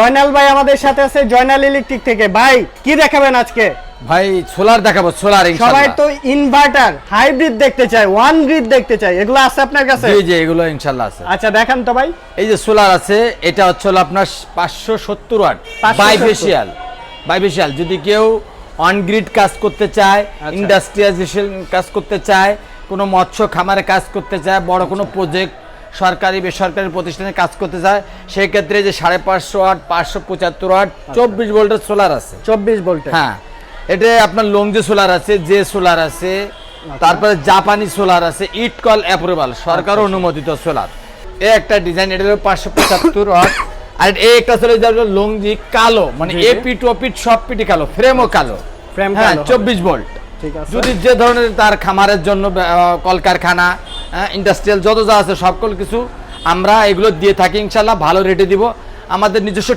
জয়নাল ভাই আমাদের সাথে আছে জয়নাল ইলেকট্রিক থেকে। ভাই কি দেখাবেন আজকে? ভাই সোলার দেখাবো, সোলার সবাই ইনশাআল্লাহ। তো ইনভার্টার হাইব্রিড দেখতে চায়, ওয়ান গ্রিড দেখতে চায়, এগুলো আছে আপনার কাছে? জি জি, এগুলো ইনশাআল্লাহ আছে। আচ্ছা দেখান তো ভাই। এই যে সোলার আছে, এটা হচ্ছে হলো আপনার 570 ওয়াট 570 বাইফেশিয়াল। যদি কেউ অন গ্রিড কাজ করতে চায়, ইন্ডাস্ট্রিয়ালাইজেশন কাজ করতে চায়, কোনো মৎস্য খামারে কাজ করতে চায়, বড় কোনো প্রজেক্ট সরকারি বেসরকারি প্রতিষ্ঠানে কাজ করতে চায়, সেই ক্ষেত্রে যে 550 ওয়াট 575 ওয়াট 24 ভোল্টের সোলার আছে। 24 ভোল্টের। হ্যাঁ, এটা আপনার লংজে সোলার আছে, যে সোলার আছে, তারপরে জাপানি সোলার আছে, ইট কল অ্যাপ্রুভাল সরকার অনুমোদিত সোলার। এই একটা ডিজাইন, এটা হলো 575 ওয়াট। আর এই একটা চলে যাবে লংজি কালো, মানে জি, জি। এ পিট ও পিট সব পিটি কালো, ফ্রেমও কালো, ফ্রেম হ্যাঁ কালো হবে। 24 ভোল্ট। ঠিক আছে। যদি যে ধরনের তার খামারের জন্য কলকারখানা, ইন্ডাস্ট্রিয়াল যত যা আছে সকল কিছু আমরা এগুলো দিয়ে থাকি ইনশাআল্লাহ, ভালো রেটে দিব। আমাদের নিজস্ব